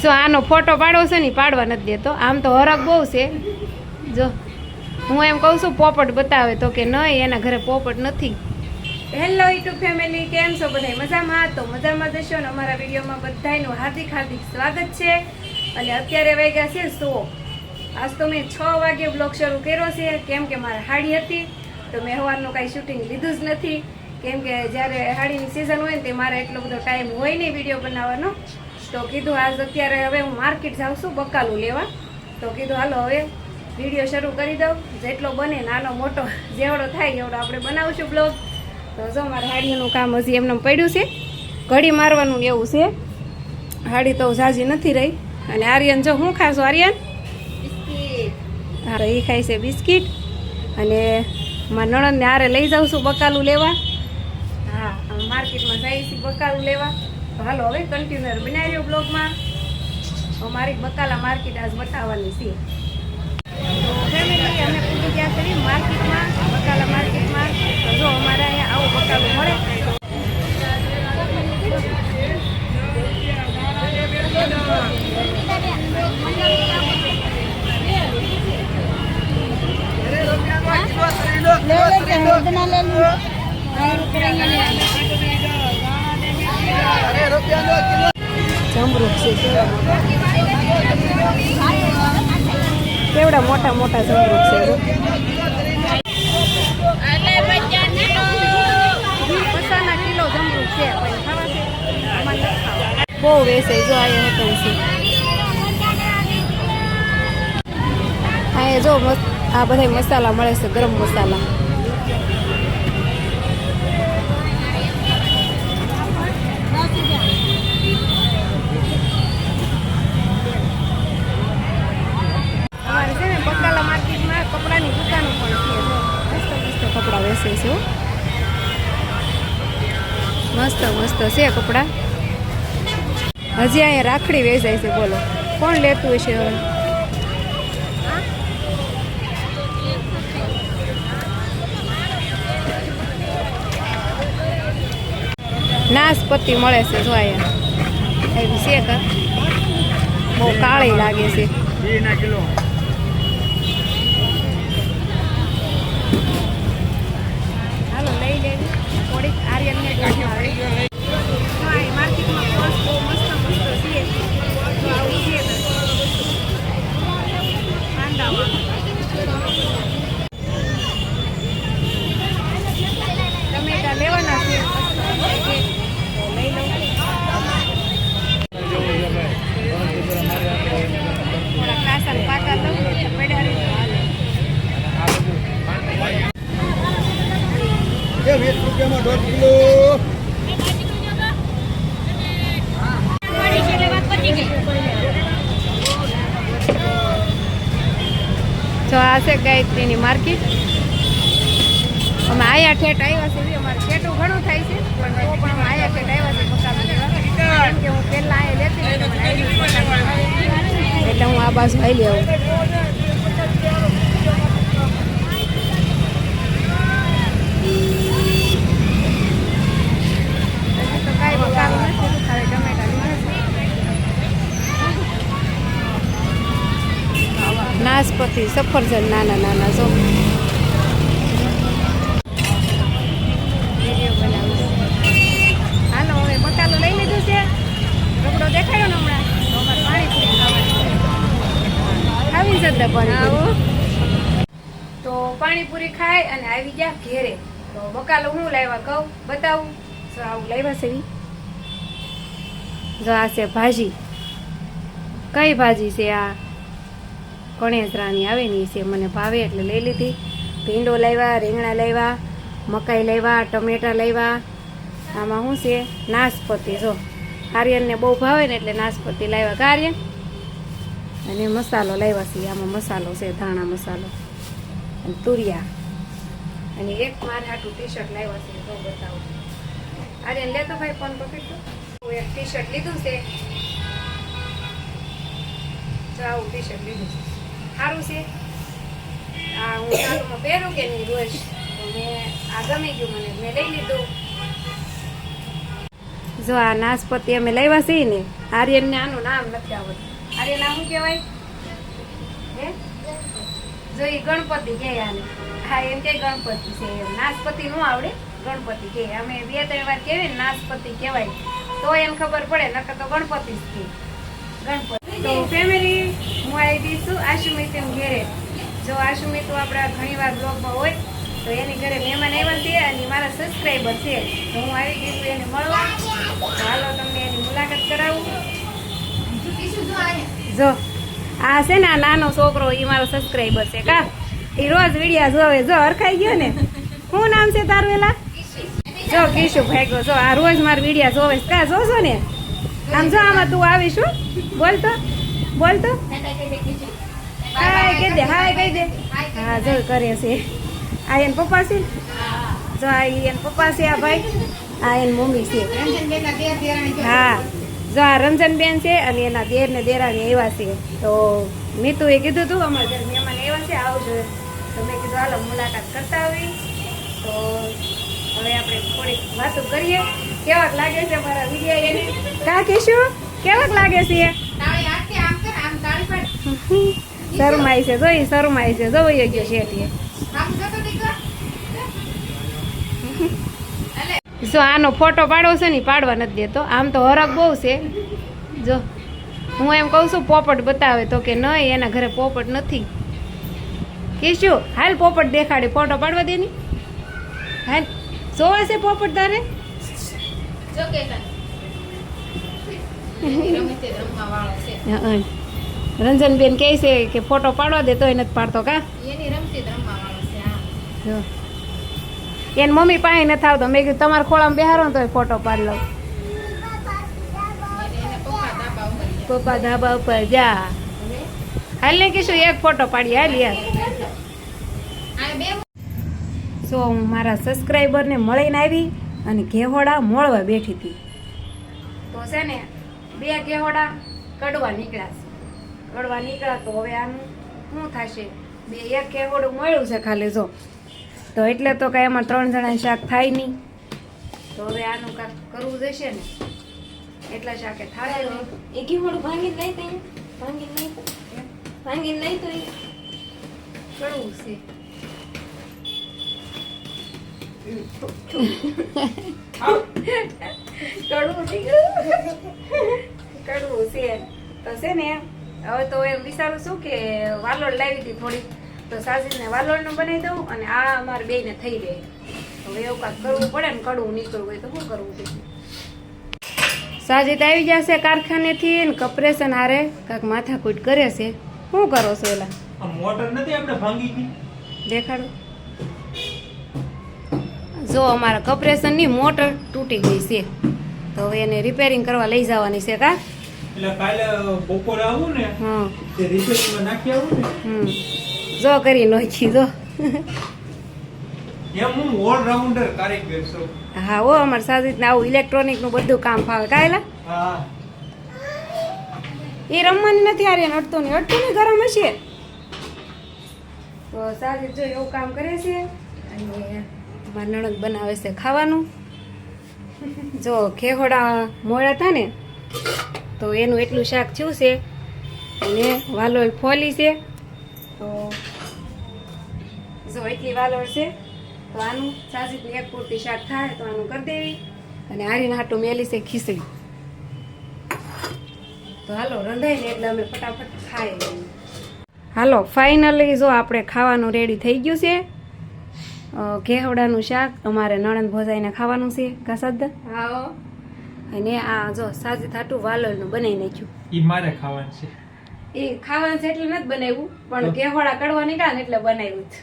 જો આનો ફોટો પાડવો છે ને પાડવા નથી દેતો. આમ તો હરખ બહુ છે. જો હું એમ કહું છું પોપટ બતાવે તો કે નહીં, એના ઘરે પોપટ નથી. હેલો યુટ્યુબ ફેમિલી, કેમ છો બધા? મજામાં? તો મજામાં જશો ને. અમારા વિડીયોમાં બધાનું હાર્દિક સ્વાગત છે. અને અત્યારે વાગ્યા છે 100. આજ તો મેં 6 વાગે બ્લોગ શરૂ કર્યો છે, કેમ કે મારે હાડી હતી તો મેં સવારનું કાંઈ શૂટિંગ લીધું જ નથી. કેમ કે જ્યારે હાડીની સિઝન હોય ને તે મારે એટલો બધો ટાઈમ હોય નહીં વિડીયો બનાવવાનો. તો કીધું આજ અત્યારે હવે હું માર્કેટ જાઉં છું બકાલું લેવા. તો કીધું હાલો હવે વિડીયો શરૂ કરી દઉં. જેટલો બને નાનો મોટો જેવડો થાય એવડો આપણે બનાવશું બ્લોગ. તો જો મારે હાડીનું કામ હજી એમને પડ્યું છે, ઘડી મારવાનું એવું છે. હાડી તો ઝાઝી નથી રહી. અને આર્યન જો હું ખાશો આર્યન? હા, એ ખાય છે બિસ્કિટ. અને મારા નણંદને હારે લઈ જાઉં છું બકાલું લેવા. હા, માર્કેટમાં જઈએ છીએ બકાલું લેવા. તો હાલો હવે કન્ટિન્યુઅર બનાવી રહ્યો બ્લોગમાં. મારી બકાલા માર્કેટ આજ બતાવવાની છે. તો ફેમિલી અમે પૂરી ગયા કરી માર્કેટમાં, બકાલા માર્કેટમાં. તો જો અમારે અહીંયા આવું બકાલું મળે. જમરૂખ છે, કેવડા મોટા મોટા જમરૂખ છે. કિલો જમરૂખ છે, બહુ વેસે. જો અહીંયા હતું છે, અહીંયા જો આ બધા મસાલા મળે છે, ગરમ મસાલા. અમારે છે ને બકાલા માર્કેટમાં કપડાની દુકાનો પણ છે. મસ્ત મસ્ત કપડાં વેચે છે. મસ્ત મસ્ત છે કપડાં. હજી અહીંયા રાખડી વેચાય છે. બોલો કોણ લેતું હશે હવે? નાશપતિ મળે છે. જો અહીંયા એવી છે કે બહુ કાળી લાગે છે. હાલો લઈ લેવી થોડીક. આર્યનને માર્કેટમાં પર્સ બહુ મસ્ત મસ્ત છે. તો આવું છે કાંદામાં. ટમેટા લેવાના છે, લઈ લઉં. થોડા કાસા પાકા લઉં પડ્યા. 20 રૂપિયામાં 1.5 કિલો. તો આ છે ગાયત્રીની માર્કેટ. અમે આયા ઠેઠ આવ્યા છે. અમારે ઠેઠું ઘણું થાય છે, પણ તો પણ અમે આયા ઠેઠ આવ્યા છે બકાલું લેવા. કેમ કે હું પહેલાં અહીંયા લેતી એટલે હું આ બાજુ આવી આવું. તો કાંઈ બકાલું નથી, ખાલી ટમેટા મળે છે. નાશપતિ, સફરજન નાના નાના. જો હાલો હવે બકાલું લઈ લીધું છે. રગડો દેખાડ્યો ને હમણાં. તો અમારે પાણીપુરી ખાવાની જતા પાણીપુરી. તો પાણીપુરી ખાય અને આવી ગયા ઘેરે. તો બકાલું હું લાવ્યા કહું, બતાવું. જો આવું લાવ્યા છે. જો આ છે ભાજી. કઈ ભાજી છે આ? કણેસરાની આવે ને છે, મને ભાવે એટલે લઈ લીધી. ભીંડો લાવ્યા, રીંગણા લાવ્યા, મકાઈ લાવ્યા, ટમેટા લાવ્યા. આમાં શું છે? નાશપતિ. જો આર્યનને બહુ ભાવે ને એટલે નાશપતિ લાવ્યા આર્યન. અને મસાલો લાવ્યા છે. આમાં મસાલો છે, ધાણા મસાલો અને તુરિયા. અને એક મારે આટલું ટી શર્ટ લાવ્યા છે. તો બતાવું. આર્યન લેતો ભાઈ ફોન પકડતો. હું એક ટી શર્ટ લીધું છે. તો આવું ટી શર્ટ લીધું છે, સારું છે. આ હું ચાલુમાં પહેરું કે નહીં રોજ, તો મેં આ ગમી ગયું મને, મેં લઈ લીધું. જો આ નાશપતિ અમે લાવ્યા છીએ ને, આર્યનને આનું નામ નથી આવડતું. આર્યન આ શું કહેવાય? હે જો એ ગણપતિ કહે આને. હા એમ કે ગણપતિ છે એમ. નાશપતિ નું આવડે, ગણપતિ કહે. અમે 2-3 વાર કહેવી ને નાશપતિ કહેવાય તો એને ખબર પડે, નકર તો ગણપતિ જ કહે. ગણપતિ. તો ફેમિલી, હું આવી દઈશું આશુમિત ઘેરે. જો આશુમિત આપણા ઘણી વાર બ્લોગમાં હોય તો એની ઘરે મહેમાન આવ્યા છે અને મારા સબસ્ક્રાઈબર છે, તો હું આવી ગઈ છું એને મળવા. તો હાલો તમને એની મુલાકાત કરાવું. જો આ છે ને આ નાનો છોકરો, એ મારો સબસ્ક્રાઈબર છે કા. એ રોજ વિડીયા જોવે. જો હરખાઈ ગયો ને. શું નામ છે તારું? એલા જો કીશું ભાગ્યો. જો આ રોજ મારા વિડીયા જોવે કા. જોશો ને આમ. જો આમાં તું આવીશું. બોલતો બોલતો હાય કહી દે, હાય કહી દે. હા જો કરે છે. આ એને પપ્પા છે. જો આ એને પપ્પા છે. આ ભાઈ આ એની મમ્મી છે. હા જો આ રંજનબેન છે અને એના દેર ને દેરાણી આવ્યા છે. તો મીતુએ કીધું હતું અમારા ઘરે મહેમાન આવ્યા છે, આવજો. તો મેં કીધું હાલો મુલાકાત કરતા આવી. તો હવે આપણે થોડીક વાતો કરીએ. કેવાક લાગે છે મારા વિડીયો એને? કા કીશું કેવાક લાગે છે? શરમાય છે. જોઈ શરમાય છે. જોઈ ગયો છે. જો આનો ફોટો પાડવો છે ને, પાડવા નથી દેતો. આમ તો હરખ બહુ છે. જો હું એમ કહું છું પોપટ બતાવે તો કે નહીં, એના ઘરે પોપટ નથી. કીશું હાલ પોપટ દેખાડે, ફોટો પાડવા દે ની. હાલ જોવા છે પોપટ તારે? રંજનબેન કહે છે કે ફોટો પાડવા દે, તોય નથી પાડતો કા. જો એની મમ્મી પાસે નથી આવતો. મેં કીધું તમારા ખોળામાં બેહારો ને તો ફોટો પાડી લઉં. પપ્પા ધાબા ઉપર જા. હાલ ને કીશું એક ફોટો પાડી. હાલ યાર. સો હું મારા સબસ્ક્રાઈબરને મળીને આવી અને ઘેહોડા મોળવા બેઠી હતી. તો છે ને 2 ઘેહોડા કડવા નીકળ્યા છે. કડવા નીકળ્યા તો હવે આનું શું થશે? 1 ઘેહોડું મળ્યું છે ખાલી. જો તો એટલે તો કાંઈ એમાં 3 જણા શાક થાય નહીં. તો હવે આનું કાંક કરવું જશે ને. એટલા શાકે થાય નહીં. એક ઘેહોડું ભાંગીને લઈ તો ભાંગીને લઈ તો કરવું છે. કડવું છે. તો છે ને હવે તો એમ વિચારું છું કે વાલોળ લાવી હતી થોડી, તો સાજીદને વાલોળનું બનાવી દઉં અને આ અમારે બેયને થઈ રહે. હવે એવું કાંઈક કરવું પડે ને, કડવું નીકળવું હોય તો શું કરવું પડે. સાજીદ આવી જશે કારખાનેથી ને કપરેશન હારે કાંઈક માથાકૂટ કરે છે. શું કરો છો? એલા મોટર નથી આપણે ભાંગી ગઈ. દેખાડો. જો અમારા કપરેશનની મોટર તૂટી ગઈ છે, તો હવે એને રિપેરિંગ કરવા લઈ જવાની છે કા. એટલે કાલે બપોરે આવું ને, હા તે રિપેરિંગમાં નાખી આવું ને. જો કરી નાખી. જો એમ હું ઓલરાઉન્ડર કારીગર છું. હા હો, અમારે સાજીદને આવું ઇલેક્ટ્રોનિકનું બધું કામ ફાવે કાયલા. હા એ રમવાની નથી. આરે અડતું નહીં ગરમ હશે. તો સાજીદ જો એવું કામ કરે છે અને મારી નણંદ બનાવે છે ખાવાનું. જો ખેહોડા મોડા હતા ને તો એનું એટલું શાક થયું છે અને વાલોળ ફોલી છે. તો જો એટલી વાલોળ છે તો આનું સાજીદને 1 પૂરતી શાક થાય તો આનું કરી દેવી. અને આરીને હાટું મેલી છે ખીચડી. તો હાલો રંધાય ને એટલે અમે ફટાફટ ખાઈ લઈએ. હાલો ફાઇનલી જો આપણે ખાવાનું રેડી થઈ ગયું છે. ઘેવડાનું શાક અમારે નણંદ ભોજાઈને ખાવાનું છે કાસદ. હા અને આ જો સાજીદ હાટું વાલોળનું બનાવી નાખ્યું. ઈ મારે ખાવાનું છે. એ ખાવાનું છે એટલે નથી બનાવ્યું, પણ ઘેવડા કડવા નીકળ્યા ને એટલે બનાવ્યું છે.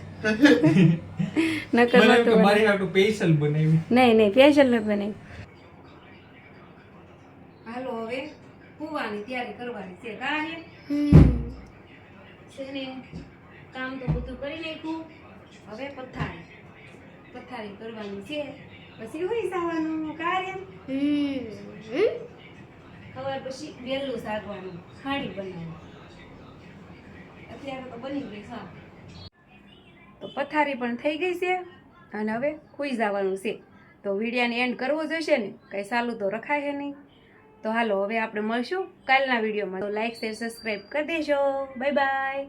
નકર મને નહોતું કે મારી બનાવ્યું. હાટુ સ્પેશિયલ બનાવી. નહીં સ્પેશિયલ નથી બનાવ્યું. હાલો હવે હુવાની તૈયારી કરવાની છે. છે ને કામ તો બધું કરી નાખ્યું. હવે પથારી કરવાની છે, પછી હોઈ જવાનું કાર્ય. ખબર પછી વહેલું શાકવાનું ખાડી બનાવવાનું. અત્યારે તો બની ગઈ શાક. તો પથારી પણ થઈ ગઈ છે અને હવે ખુઈ જવાનું છે. તો વિડીયાને એન્ડ કરવો જોઈશે ને, કંઈ સાલું તો રખાય નહીં. તો હાલો હવે આપણે મળશું કાલના વિડીયોમાં. તો લાઈક શેર સબસ્ક્રાઈબ કરી દેજો. Bye bye.